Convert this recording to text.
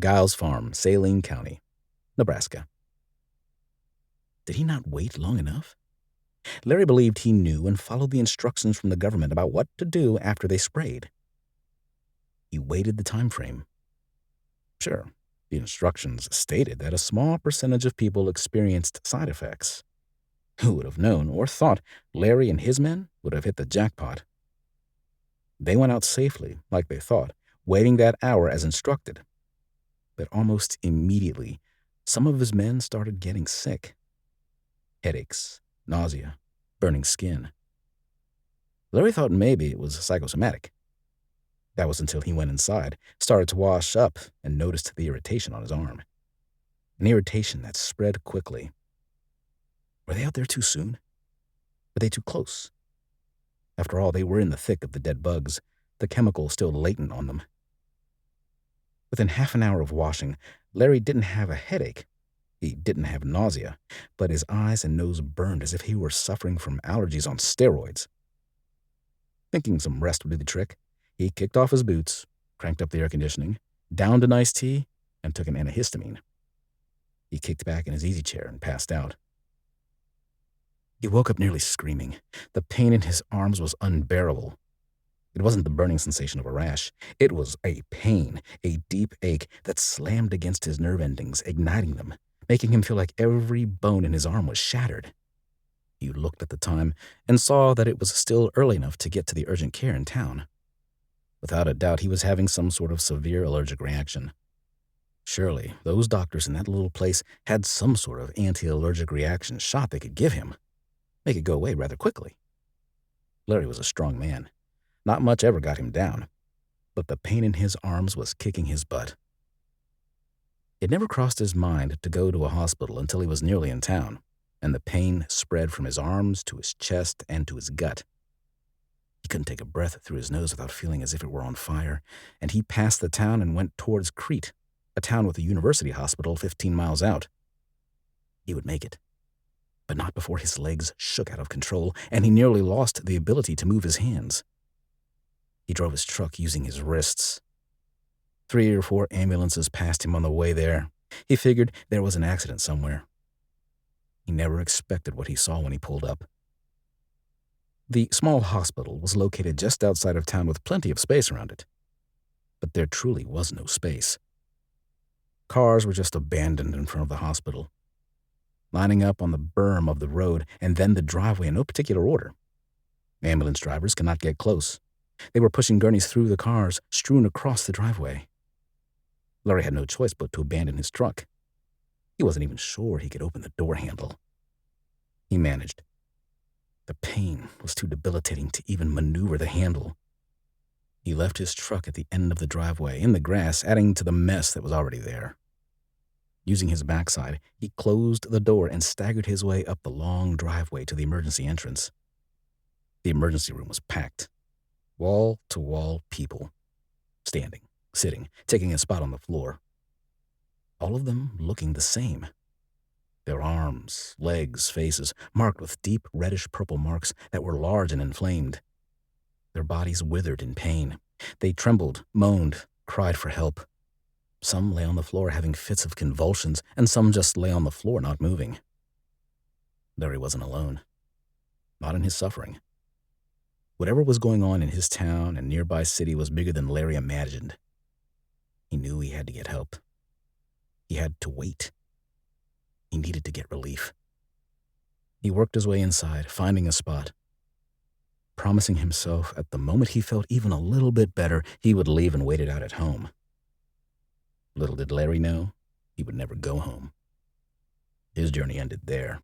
Giles Farm, Saline County, Nebraska. Did he not wait long enough? Larry believed he knew and followed the instructions from the government about what to do after they sprayed. He waited the time frame. Sure, the instructions stated that a small percentage of people experienced side effects. Who would have known or thought Larry and his men would have hit the jackpot? They went out safely, like they thought, waiting that hour as instructed. But almost immediately, some of his men started getting sick. Headaches, nausea, burning skin. Larry thought maybe it was psychosomatic. That was until he went inside, started to wash up, and noticed the irritation on his arm. An irritation that spread quickly. Were they out there too soon? Were they too close? After all, they were in the thick of the dead bugs, the chemical still latent on them. Within half an hour of washing, Larry didn't have a headache. He didn't have nausea, but his eyes and nose burned as if he were suffering from allergies on steroids. Thinking some rest would do the trick, he kicked off his boots, cranked up the air conditioning, downed an iced tea, and took an antihistamine. He kicked back in his easy chair and passed out. He woke up nearly screaming. The pain in his arms was unbearable. It wasn't the burning sensation of a rash. It was a pain, a deep ache that slammed against his nerve endings, igniting them, making him feel like every bone in his arm was shattered. He looked at the time and saw that it was still early enough to get to the urgent care in town. Without a doubt, he was having some sort of severe allergic reaction. Surely, those doctors in that little place had some sort of anti-allergic reaction shot they could give him. Make it go away rather quickly. Larry was a strong man. Not much ever got him down, but the pain in his arms was kicking his butt. It never crossed his mind to go to a hospital until he was nearly in town, and the pain spread from his arms to his chest and to his gut. He couldn't take a breath through his nose without feeling as if it were on fire, and he passed the town and went towards Crete, a town with a university hospital 15 miles out. He would make it, but not before his legs shook out of control and he nearly lost the ability to move his hands. He drove his truck using his wrists. 3 or 4 ambulances passed him on the way there. He figured there was an accident somewhere. He never expected what he saw when he pulled up. The small hospital was located just outside of town with plenty of space around it. But there truly was no space. Cars were just abandoned in front of the hospital, lining up on the berm of the road and then the driveway in no particular order. Ambulance drivers could not get close. They were pushing gurneys through the cars strewn across the driveway. Larry had no choice but to abandon his truck. He wasn't even sure he could open the door handle. He managed. The pain was too debilitating to even maneuver the handle. He left his truck at the end of the driveway in the grass, adding to the mess that was already there. Using his backside, he closed the door and staggered his way up the long driveway to the emergency entrance. The emergency room was packed. Wall-to-wall people. Standing, sitting, taking a spot on the floor. All of them looking the same. Their arms, legs, faces, marked with deep reddish-purple marks that were large and inflamed. Their bodies withered in pain. They trembled, moaned, cried for help. Some lay on the floor having fits of convulsions, and some just lay on the floor not moving. Larry wasn't alone. Not in his suffering. Whatever was going on in his town and nearby city was bigger than Larry imagined. He knew he had to get help. He had to wait. He needed to get relief. He worked his way inside, finding a spot, promising himself at the moment he felt even a little bit better, he would leave and wait it out at home. Little did Larry know, he would never go home. His journey ended there.